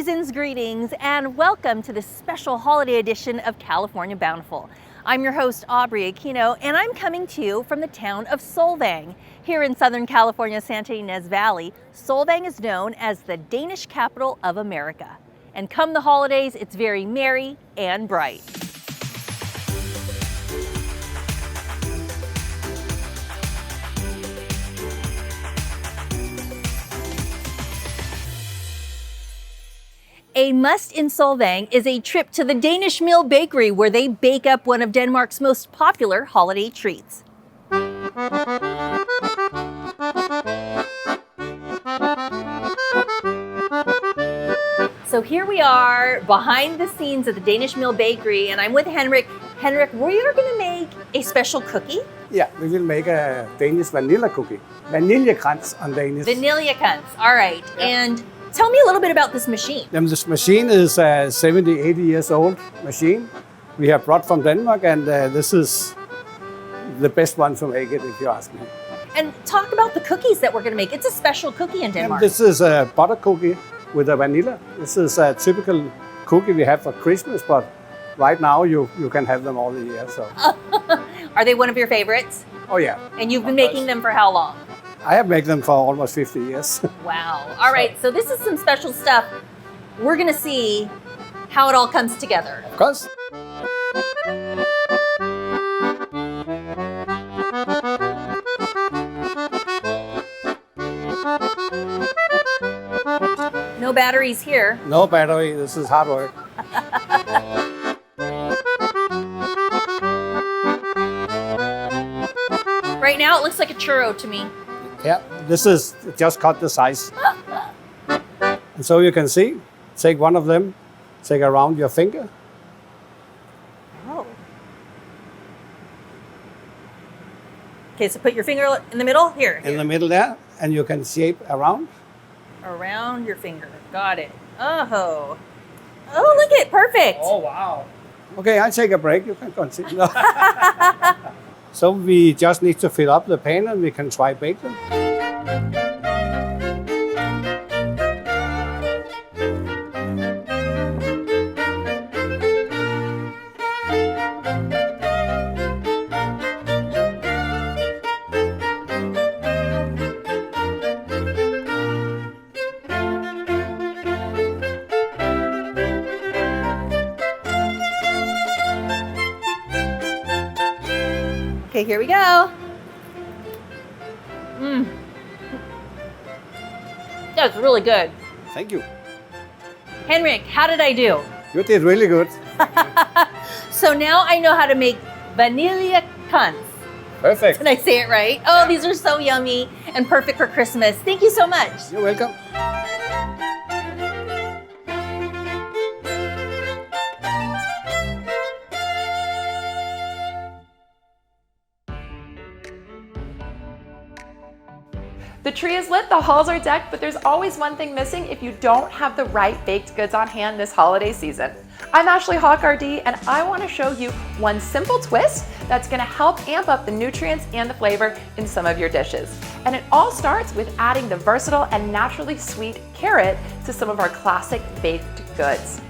Season's greetings and welcome to this special holiday edition of California Bountiful. I'm your host, Aubrey Aquino, and I'm coming to you from the town of Solvang. Here in Southern California, Santa Ynez Valley, Solvang is known as the Danish Capital of America. And come the holidays, it's very merry and bright. A must in Solvang is a trip to the Danish Mill Bakery, where they bake up one of Denmark's most popular holiday treats. So here we are behind the scenes at the Danish Mill Bakery, and I'm with Henrik. Henrik, we are going to make a special cookie. Yeah, we will make a Danish vanilla cookie. Vaniljekrans on Danish. Vaniljekrans, all right. Yeah. And tell me a little bit about this machine. This machine is a 70, 80 years old machine. We have brought from Denmark, and this is the best one to make it, if you ask me. And talk about the cookies that we're going to make. It's a special cookie in Denmark. And this is a butter cookie with a vanilla. This is a typical cookie we have for Christmas, but right now you can have them all the year. So. Are they one of your favorites? Oh yeah. And you've been making them for how long? I have made them for almost 50 years. Wow. All right, so this is some special stuff. We're going to see how it all comes together. Of course. No batteries here. No battery, this is hard work. Right now it looks like a churro to me. Yeah, this is just cut the size. And so you can see, take one of them, take around your finger. Oh. Okay, so put your finger in the middle. Here. In the middle there, and you can shape around. Around your finger. Got it. Oh. Oh, look at it. Perfect. Oh, wow. Okay, I take a break. You can continue. So we just need to fill up the pan and we can try bake them. Okay, here we go. That's really good. Thank you. Henrik, how did I do? You did really good. So now I know how to make vaniljekrans. Perfect. Did I say it right? Oh, these are so yummy and perfect for Christmas. Thank you so much. You're welcome. The tree is lit, the halls are decked, but there's always one thing missing if you don't have the right baked goods on hand this holiday season. I'm Ashley Hawk RD, and I want to show you one simple twist that's going to help amp up the nutrients and the flavor in some of your dishes. And it all starts with adding the versatile and naturally sweet carrot to some of our classic baked goods.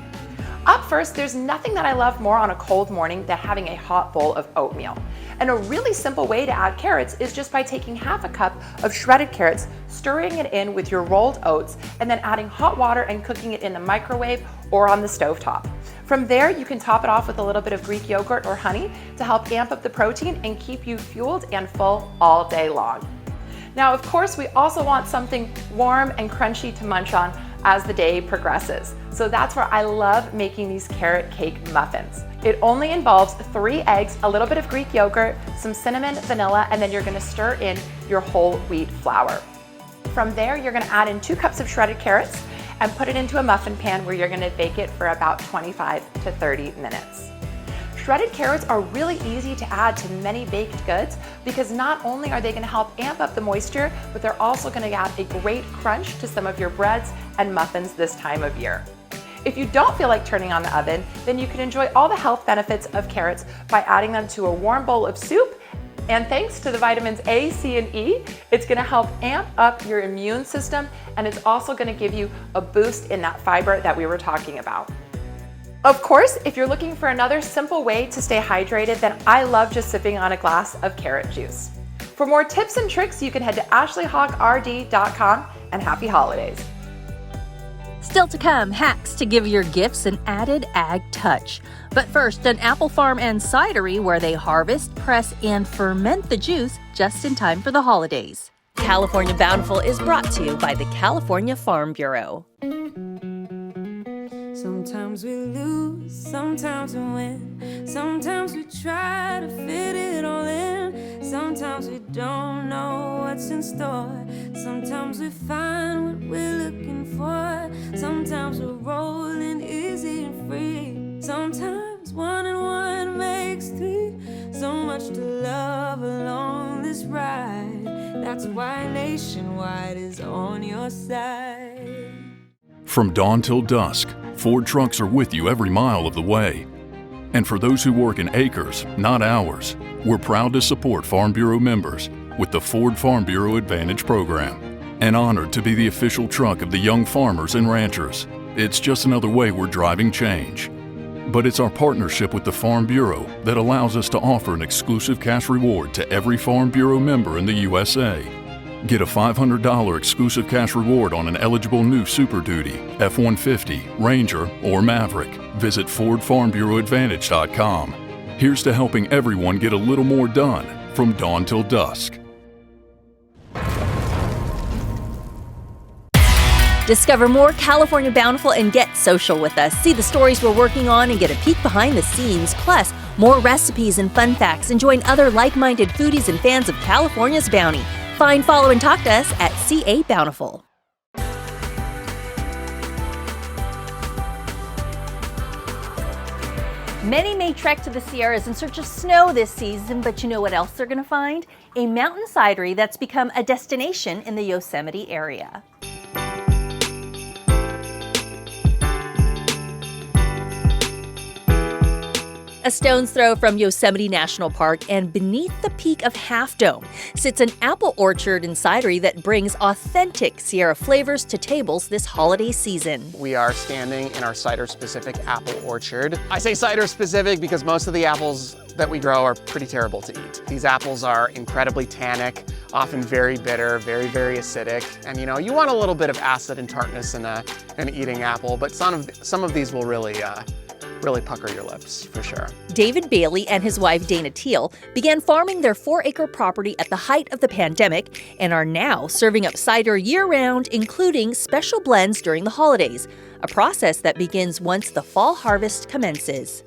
Up first, there's nothing that I love more on a cold morning than having a hot bowl of oatmeal. And a really simple way to add carrots is just by taking half a cup of shredded carrots, stirring it in with your rolled oats, and then adding hot water and cooking it in the microwave or on the stovetop. From there, you can top it off with a little bit of Greek yogurt or honey to help amp up the protein and keep you fueled and full all day long. Now, of course, we also want something warm and crunchy to munch on as the day progresses. So that's where I love making these carrot cake muffins. It only involves 3 eggs, a little bit of Greek yogurt, some cinnamon, vanilla, and then you're gonna stir in your whole wheat flour. From there, you're gonna add in 2 cups of shredded carrots and put it into a muffin pan where you're gonna bake it for about 25 to 30 minutes. Shredded carrots are really easy to add to many baked goods because not only are they going to help amp up the moisture, but they're also going to add a great crunch to some of your breads and muffins this time of year. If you don't feel like turning on the oven, then you can enjoy all the health benefits of carrots by adding them to a warm bowl of soup And thanks to the vitamins A, C, and E, it's gonna help amp up your immune system, and it's also gonna give you a boost in that fiber that we were talking about. Of course, if you're looking for another simple way to stay hydrated, then I love just sipping on a glass of carrot juice. For more tips and tricks, you can head to ashleyhawkrd.com, and happy holidays. Still to come, hacks to give your gifts an added ag touch. But first, an apple farm and cidery where they harvest, press, and ferment the juice just in time for the holidays. California Bountiful is brought to you by the California Farm Bureau. Sometimes we lose, sometimes we win. Sometimes we try to fit it all in. Sometimes we don't know what's in store. Sometimes we find what we're looking for. Sometimes we're rolling easy and free. Sometimes 1 and 1 makes 3. So much to love along this ride. That's why Nationwide is on your side. From dawn till dusk, Ford trucks are with you every mile of the way. And for those who work in acres, not hours, we're proud to support Farm Bureau members with the Ford Farm Bureau Advantage program. And honored to be the official truck of the young farmers and ranchers. It's just another way we're driving change. But it's our partnership with the Farm Bureau that allows us to offer an exclusive cash reward to every Farm Bureau member in the USA. Get a $500 exclusive cash reward on an eligible new Super Duty, F-150, Ranger, or Maverick. Visit FordFarmBureauAdvantage.com. Here's to helping everyone get a little more done from dawn till dusk. Discover more California Bountiful and get social with us. See the stories we're working on and get a peek behind the scenes. Plus, more recipes and fun facts, and join other like-minded foodies and fans of California's bounty. Find, follow, and talk to us at CA Bountiful. Many may trek to the Sierras in search of snow this season, but you know what else they're going to find? A mountain cidery that's become a destination in the Yosemite-area. A stone's throw from Yosemite National Park and beneath the peak of Half Dome sits an apple orchard and cidery that brings authentic Sierra flavors to tables this holiday season. We are standing in our cider-specific apple orchard. I say cider-specific because most of the apples that we grow are pretty terrible to eat. These apples are incredibly tannic, often very bitter, very, very acidic. And you know, you want a little bit of acid and tartness in an eating apple, but some of these will really pucker your lips, for sure. David Bailey and his wife Dana Teal began farming their 4-acre property at the height of the pandemic and are now serving up cider year-round, including special blends during the holidays, a process that begins once the fall harvest commences.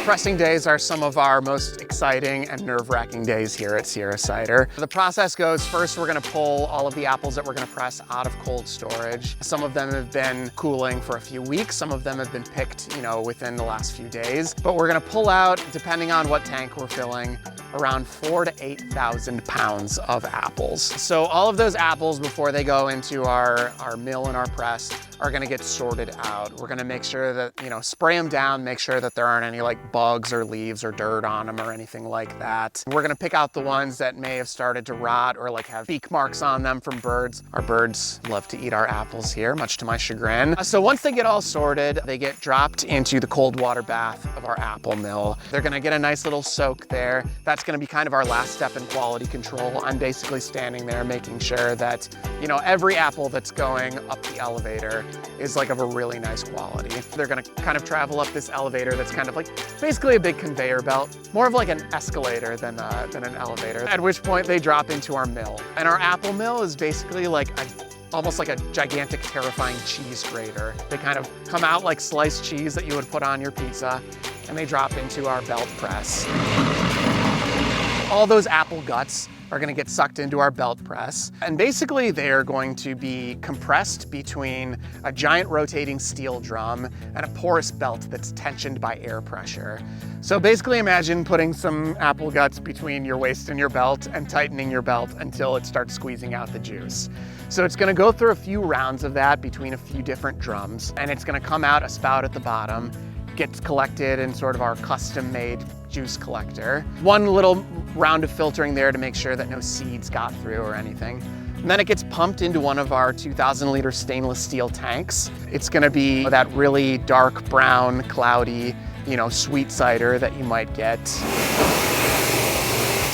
Pressing days are some of our most exciting and nerve-wracking days here at Sierra Cider. The process goes, first we're gonna pull all of the apples that we're gonna press out of cold storage. Some of them have been cooling for a few weeks, some of them have been picked, within the last few days. But we're gonna pull out, depending on what tank we're filling, around 4,000 to 8,000 pounds of apples. So all of those apples, before they go into our mill and our press, are gonna get sorted out. We're gonna make sure that, spray them down, make sure that there aren't any bugs or leaves or dirt on them or anything like that. We're gonna pick out the ones that may have started to rot or have beak marks on them from birds. Our birds love to eat our apples here, much to my chagrin. So once they get all sorted, they get dropped into the cold water bath of our apple mill. They're gonna get a nice little soak there. That's gonna be kind of our last step in quality control. I'm basically standing there making sure that, every apple that's going up the elevator is of a really nice quality. They're gonna kind of travel up this elevator that's kind of basically a big conveyor belt, more of an escalator than an elevator, at which point they drop into our mill. And our apple mill is basically almost like a gigantic, terrifying cheese grater. They kind of come out like sliced cheese that you would put on your pizza, and they drop into our belt press. All those apple guts are gonna get sucked into our belt press. And basically they're going to be compressed between a giant rotating steel drum and a porous belt that's tensioned by air pressure. So basically imagine putting some apple guts between your waist and your belt and tightening your belt until it starts squeezing out the juice. So it's gonna go through a few rounds of that between a few different drums, and it's gonna come out a spout at the bottom. gets collected in sort of our custom-made juice collector. One little round of filtering there to make sure that no seeds got through or anything. And then it gets pumped into one of our 2,000-liter stainless steel tanks. It's gonna be that really dark brown, cloudy, sweet cider that you might get.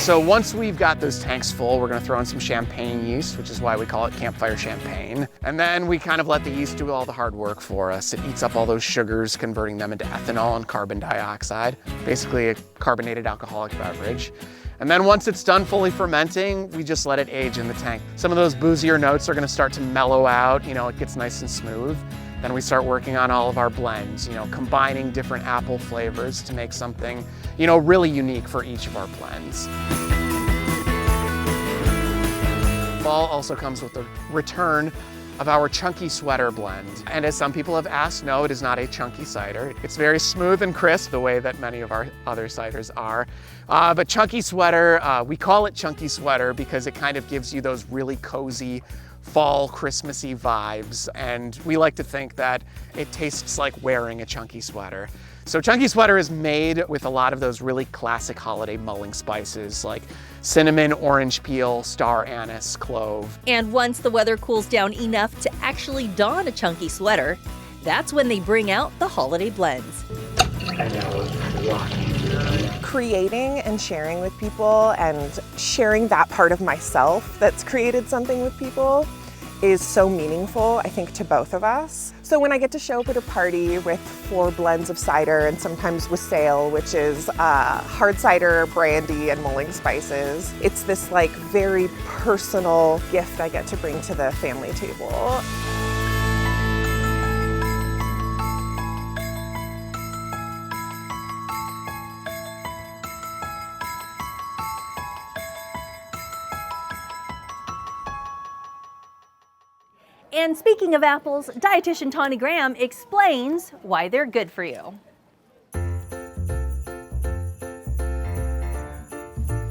So once we've got those tanks full, we're gonna throw in some champagne yeast, which is why we call it campfire champagne. And then we kind of let the yeast do all the hard work for us. It eats up all those sugars, converting them into ethanol and carbon dioxide, basically a carbonated alcoholic beverage. And then once it's done fully fermenting, we just let it age in the tank. Some of those boozier notes are gonna start to mellow out, it gets nice and smooth. Then we start working on all of our blends, combining different apple flavors to make something, really unique for each of our blends. Fall also comes with the return of our Chunky Sweater blend. And as some people have asked, no, it is not a chunky cider. It's very smooth and crisp, the way that many of our other ciders are. But Chunky Sweater, we call it Chunky Sweater because it kind of gives you those really cozy, fall Christmassy vibes, and we like to think that it tastes like wearing a chunky sweater. So Chunky Sweater is made with a lot of those really classic holiday mulling spices like cinnamon, orange peel, star anise, clove. And once the weather cools down enough to actually don a chunky sweater, that's when they bring out the holiday blends. Creating and sharing with people and sharing that part of myself that's created something with people is so meaningful, I think, to both of us. So when I get to show up at a party with 4 blends of cider and sometimes with sail, which is hard cider, brandy, and mulling spices, it's this very personal gift I get to bring to the family table. And speaking of apples, dietitian Tawny Graham explains why they're good for you.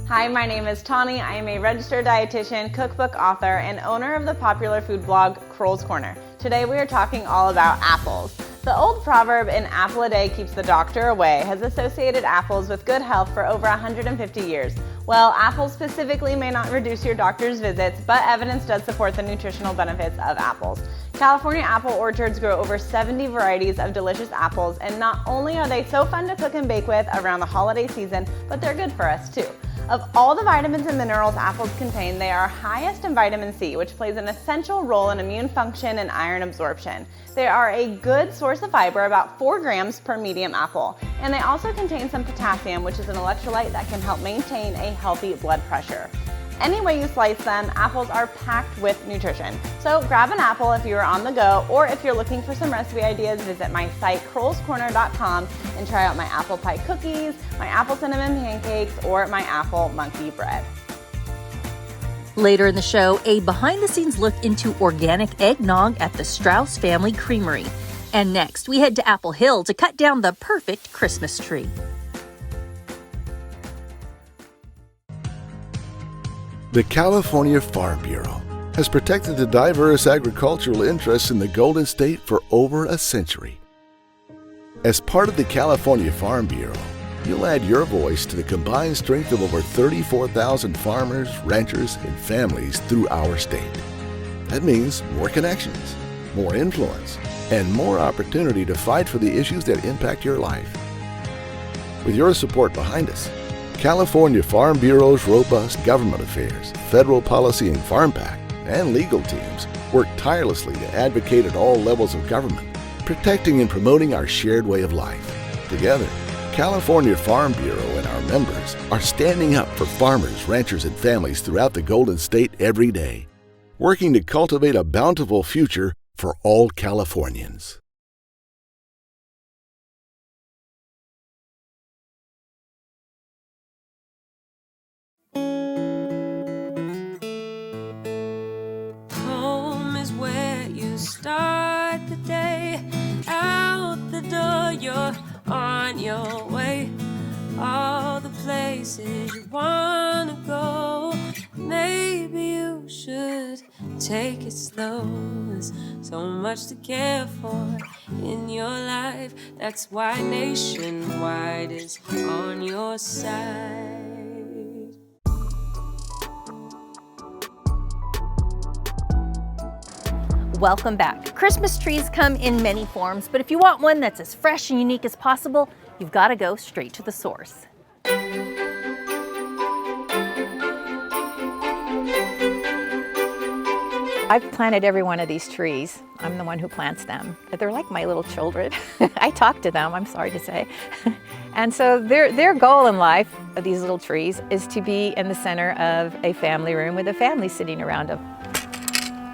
Hi, my name is Tawny. I am a registered dietitian, cookbook author, and owner of the popular food blog Kroll's Corner. Today we are talking all about apples. The old proverb, "an apple a day keeps the doctor away," has associated apples with good health for over 150 years. Well, apples specifically may not reduce your doctor's visits, but evidence does support the nutritional benefits of apples. California apple orchards grow over 70 varieties of delicious apples, and not only are they so fun to cook and bake with around the holiday season, but they're good for us too. Of all the vitamins and minerals apples contain, they are highest in vitamin C, which plays an essential role in immune function and iron absorption. They are a good source of fiber, about 4 grams per medium apple. And they also contain some potassium, which is an electrolyte that can help maintain a healthy blood pressure. Any way you slice them, apples are packed with nutrition. So grab an apple if you're on the go, or if you're looking for some recipe ideas, visit my site krollscorner.com and try out my apple pie cookies, my apple cinnamon pancakes, or my apple monkey bread. Later in the show, a behind-the-scenes look into organic eggnog at the Strauss Family Creamery. And next, we head to Apple Hill to cut down the perfect Christmas tree. The California Farm Bureau has protected the diverse agricultural interests in the Golden State for over a century. As part of the California Farm Bureau, you'll add your voice to the combined strength of over 34,000 farmers, ranchers, and families through our state. That means more connections, more influence, and more opportunity to fight for the issues that impact your life. With your support behind us, California Farm Bureau's robust government affairs, federal policy and farm PAC, and legal teams work tirelessly to advocate at all levels of government, protecting and promoting our shared way of life. Together, California Farm Bureau and our members are standing up for farmers, ranchers, and families throughout the Golden State every day, working to cultivate a bountiful future for all Californians. Home is where you start the day. Out the door, you're on your way. All the places you wanna go. Maybe you should take it slow. There's so much to care for in your life. That's why Nationwide is on your side. Welcome back. Christmas trees come in many forms, but if you want one that's as fresh and unique as possible, you've got to go straight to the source. I've planted every one of these trees. I'm the one who plants them. They're like my little children. I talk to them, I'm sorry to say. And so their goal in life of these little trees is to be in the center of a family room with a family sitting around them.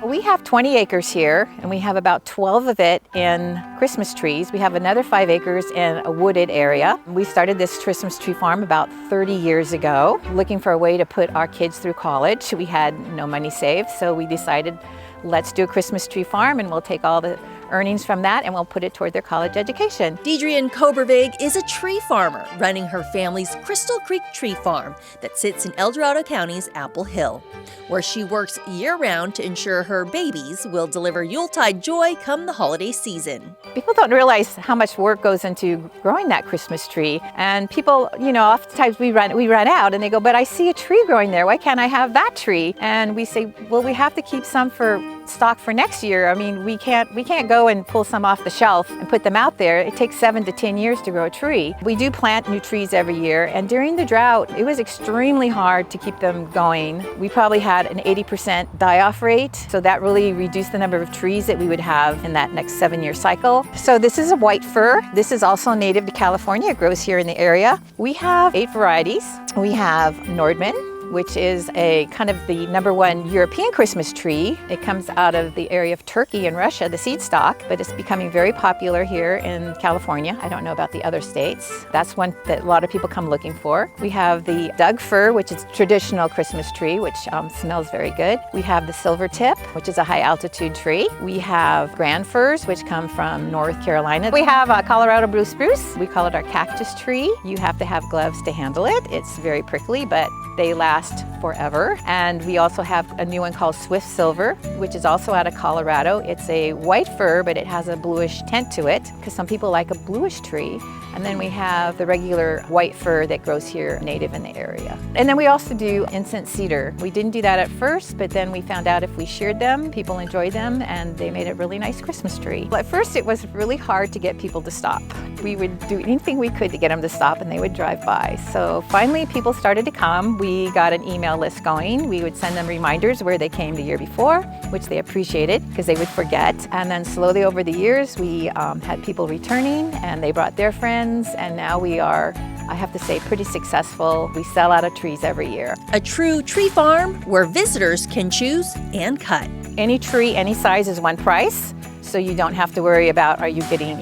We have 20 acres here, and we have about 12 of it in Christmas trees. We have another 5 acres in a wooded area. We started this Christmas tree farm about 30 years ago, looking for a way to put our kids through college. We had no money saved, so we decided, let's do a Christmas tree farm, and we'll take all the earnings from that and we'll put it toward their college education. Deidre Kobervig is a tree farmer running her family's Crystal Creek Tree Farm that sits in El Dorado County's Apple Hill, where she works year-round to ensure her babies will deliver Yuletide joy come the holiday season. People don't realize how much work goes into growing that Christmas tree, and people, oftentimes we run out and they go, but I see a tree growing there, why can't I have that tree? And we say, well, we have to keep some for stock for next year. I mean, we can't go and pull some off the shelf and put them out there. It takes 7 to 10 years to grow a tree. We do plant new trees every year, and during the drought, it was extremely hard to keep them going. We probably had an 80% die-off rate, so that really reduced the number of trees that we would have in that next 7-year cycle. So this is a white fir. This is also native to California. It grows here in the area. We have 8 varieties. We have Nordman, which is a kind of the #1 European Christmas tree. It comes out of the area of Turkey and Russia, the seed stock, but it's becoming very popular here in California. I don't know about the other states. That's one that a lot of people come looking for. We have the Doug fir, which is a traditional Christmas tree, which smells very good. We have the silver tip, which is a high altitude tree. We have grand firs, which come from North Carolina. We have a Colorado blue spruce. We call it our cactus tree. You have to have gloves to handle it. It's very prickly, but they last forever. And we also have a new one called Swift Silver, which is also out of Colorado. It's a white fir, but it has a bluish tint to it because some people like a bluish tree. And then we have the regular white fir that grows here native in the area. And then we also do incense cedar. We didn't do that at first, but then we found out if we sheared them, people enjoyed them, and they made a really nice Christmas tree. At first, it was really hard to get people to stop. We would do anything we could to get them to stop, and they would drive by. So finally, people started to come. We got an email list going. We would send them reminders where they came the year before, which they appreciated because they would forget. And then slowly over the years, we had people returning, and they brought their friends. And now we are, I have to say, pretty successful. We sell out of trees every year. A true tree farm where visitors can choose and cut. Any tree, any size is one price. So you don't have to worry about, are you getting,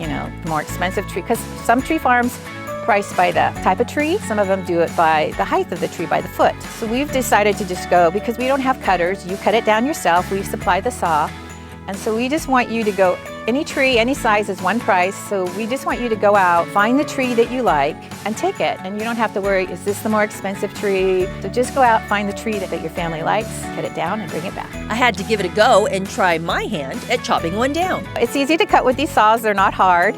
more expensive tree? Because some tree farms price by the type of tree. Some of them do it by the height of the tree, by the foot. So we've decided to just go, because we don't have cutters, you cut it down yourself, we supply the saw. And so we just want you to go, any tree, any size is one price. So we just want you to go out, find the tree that you like, and take it. And you don't have to worry, is this the more expensive tree? So just go out, find the tree that your family likes, cut it down, and bring it back. I had to give it a go and try my hand at chopping one down. It's easy to cut with these saws, they're not hard.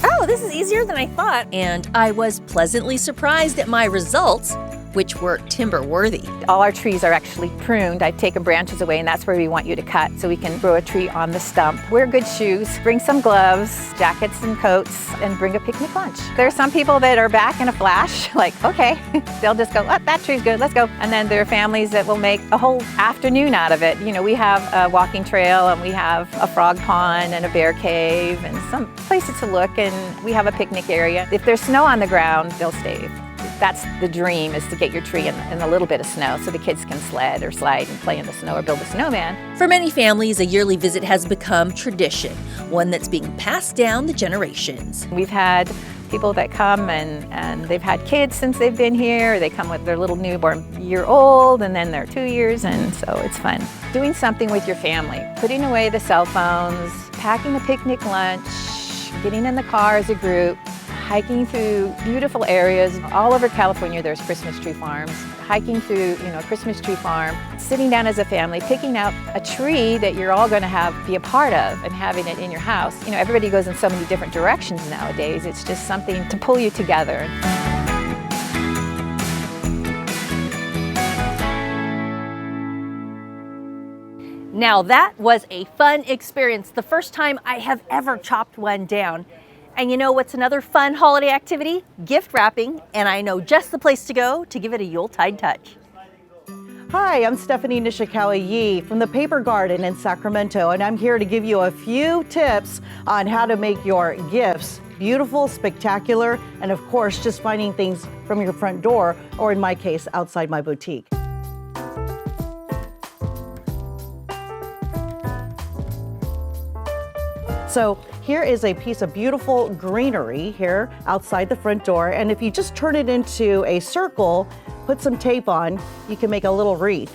Oh, this is easier than I thought. And I was pleasantly surprised at my results, which were timber worthy. All our trees are actually pruned. I've taken branches away, and that's where we want you to cut so we can grow a tree on the stump. Wear good shoes, bring some gloves, jackets and coats, and bring a picnic lunch. There are some people that are back in a flash, like, okay, they'll just go, oh, that tree's good, let's go. And then there are families that will make a whole afternoon out of it. We have a walking trail, and we have a frog pond and a bear cave and some places to look, and we have a picnic area. If there's snow on the ground, they'll stay. That's the dream, is to get your tree in a little bit of snow so the kids can sled or slide and play in the snow or build a snowman. For many families, a yearly visit has become tradition, one that's being passed down the generations. We've had people that come and they've had kids since they've been here. They come with their little newborn year-old, and then they're 2 years, and so it's fun. Doing something with your family, putting away the cell phones, packing a picnic lunch, getting in the car as a group, hiking through beautiful areas. All over California there's Christmas tree farms. Hiking through, a Christmas tree farm, sitting down as a family, picking out a tree that you're all going to be a part of and having it in your house. Everybody goes in so many different directions nowadays. It's just something to pull you together. Now that was a fun experience. The first time I have ever chopped one down. And you know what's another fun holiday activity? Gift wrapping, and I know just the place to go to give it a Yuletide touch. Hi, I'm Stephanie Nishikawa-Yi from the Paper Garden in Sacramento, and I'm here to give you a few tips on how to make your gifts beautiful, spectacular, and of course, just finding things from your front door, or in my case, outside my boutique. So here is a piece of beautiful greenery here outside the front door, and if you just turn it into a circle, put some tape on, you can make a little wreath.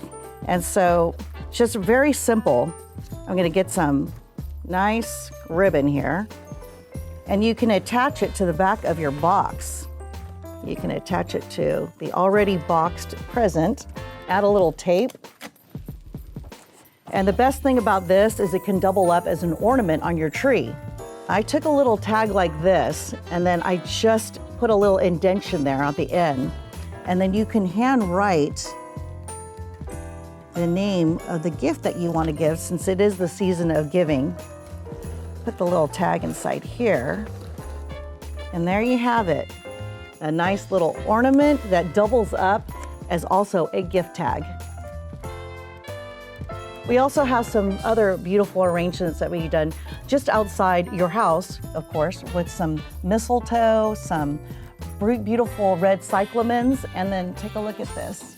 And so just very simple. I'm gonna get some nice ribbon here, and you can attach it to the back of your box. You can attach it to the already boxed present, add a little tape. And the best thing about this is it can double up as an ornament on your tree. I took a little tag like this, and then I just put a little indentation there at the end. And then you can hand write the name of the gift that you want to give, since it is the season of giving. Put the little tag inside here. And there you have it. A nice little ornament that doubles up as also a gift tag. We also have some other beautiful arrangements that we've done just outside your house, of course, with some mistletoe, some beautiful red cyclamens, and then take a look at this.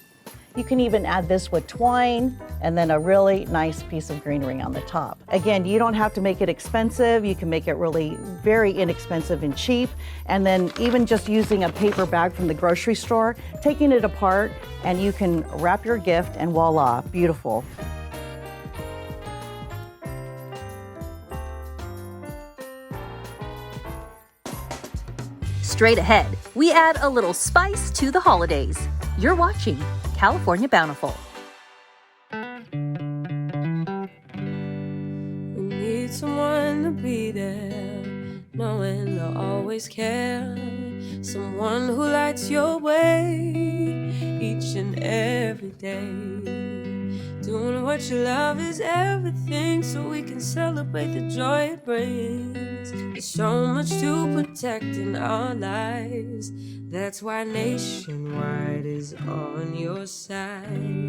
You can even add this with twine and then a really nice piece of greenery on the top. Again, you don't have to make it expensive. You can make it really very inexpensive and cheap. And then even just using a paper bag from the grocery store, taking it apart, and you can wrap your gift, and voila, beautiful. Straight ahead, we add a little spice to the holidays. You're watching California Bountiful. We need someone to be there, knowing they'll always care. Someone who lights your way each and every day. Doing what you love is everything, so we can celebrate the joy it brings. There's so much to protect in our lives. That's why Nationwide is on your side.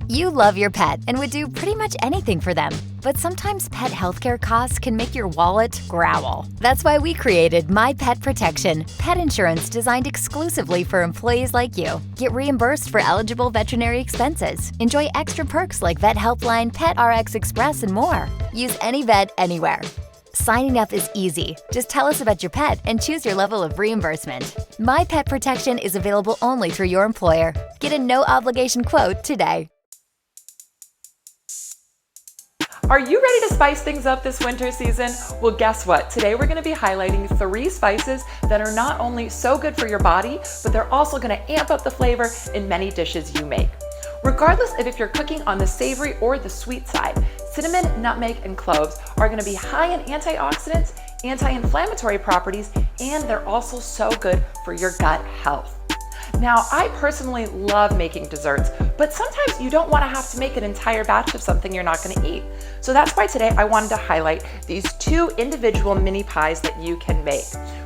You love your pet and would do pretty much anything for them. But sometimes pet healthcare costs can make your wallet growl. That's why we created My Pet Protection, pet insurance designed exclusively for employees like you. Get reimbursed for eligible veterinary expenses. Enjoy extra perks like Vet Helpline, Pet RX Express, and more. Use any vet anywhere. Signing up is easy. Just tell us about your pet and choose your level of reimbursement. My Pet Protection is available only through your employer. Get a no-obligation quote today. Are you ready to spice things up this winter season? Well, guess what? Today we're going to be highlighting 3 spices that are not only so good for your body, but they're also going to amp up the flavor in many dishes you make. Regardless of if you're cooking on the savory or the sweet side, cinnamon, nutmeg, and cloves are going to be high in antioxidants, anti-inflammatory properties, and they're also so good for your gut health. Now, I personally love making desserts, but sometimes you don't want to have to make an entire batch of something you're not going to eat. So that's why today I wanted to highlight these 2 individual mini pies that you can make.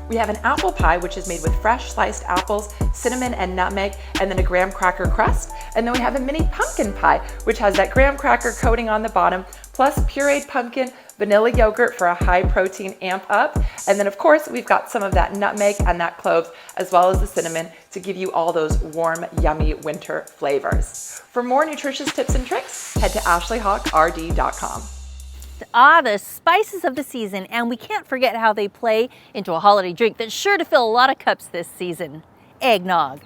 We have an apple pie, which is made with fresh sliced apples, cinnamon and nutmeg, and then a graham cracker crust. And then we have a mini pumpkin pie, which has that graham cracker coating on the bottom, plus pureed pumpkin, vanilla yogurt for a high protein amp up, and then of course we've got some of that nutmeg and that cloves as well as the cinnamon to give you all those warm, yummy winter flavors. For more nutritious tips and tricks, head to ashleyhawkrd.com. The spices of the season, and we can't forget how they play into a holiday drink that's sure to fill a lot of cups this season: eggnog.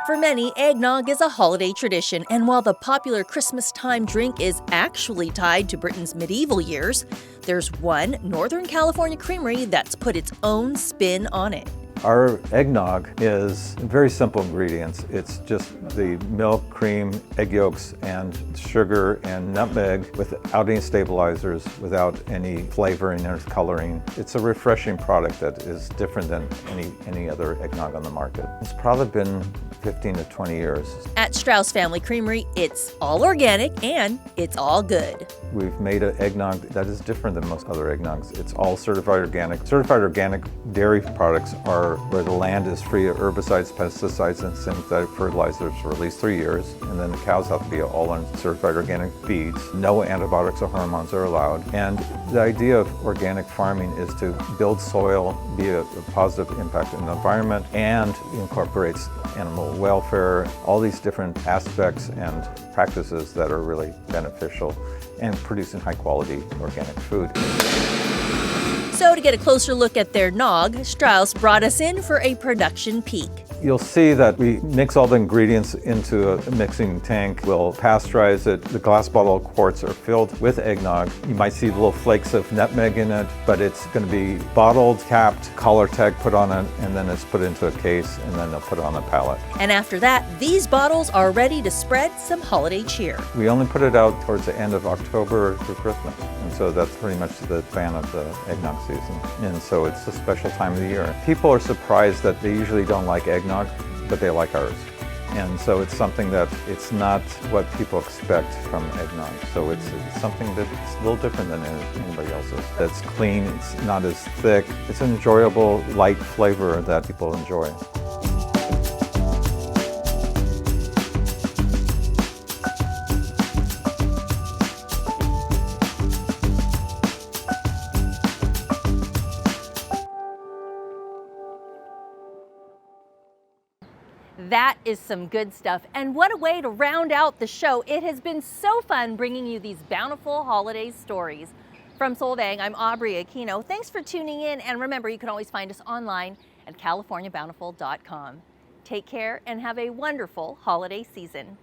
For many, eggnog is a holiday tradition, and while the popular Christmas time drink is actually tied to Britain's medieval years, there's one Northern California creamery that's put its own spin on it. Our eggnog is very simple ingredients. It's just the milk, cream, egg yolks, and sugar and nutmeg without any stabilizers, without any flavoring or coloring. It's a refreshing product that is different than any other eggnog on the market. It's probably been 15 to 20 years. At Strauss Family Creamery, it's all organic and it's all good. We've made an eggnog that is different than most other eggnogs. It's all certified organic. Certified organic dairy products are where the land is free of herbicides, pesticides, and synthetic fertilizers for at least 3 years. And then the cows have to be all on certified organic feeds. No antibiotics or hormones are allowed. And the idea of organic farming is to build soil, be a positive impact in the environment, and incorporates animal welfare, all these different aspects and practices that are really beneficial and producing high quality organic food. So to get a closer look at their nog, Strauss brought us in for a production peek. You'll see that we mix all the ingredients into a mixing tank. We'll pasteurize it. The glass bottle quarts are filled with eggnog. You might see little flakes of nutmeg in it, but it's going to be bottled, capped, collar tag put on it, and then it's put into a case, and then they'll put it on a pallet. And after that, these bottles are ready to spread some holiday cheer. We only put it out towards the end of October through Christmas, and so that's pretty much the span of the eggnog season. And so it's a special time of the year. People are surprised that they usually don't like eggnog, but they like ours. And so it's something that it's not what people expect from eggnog. So it's something that's a little different than anybody else's. It's clean, it's not as thick. It's an enjoyable, light flavor that people enjoy. That is some good stuff, and what a way to round out the show. It has been so fun bringing you these bountiful holiday stories. From Solvang, I'm Aubrey Aquino. Thanks for tuning in, and remember, you can always find us online at californiabountiful.com. Take care and have a wonderful holiday season.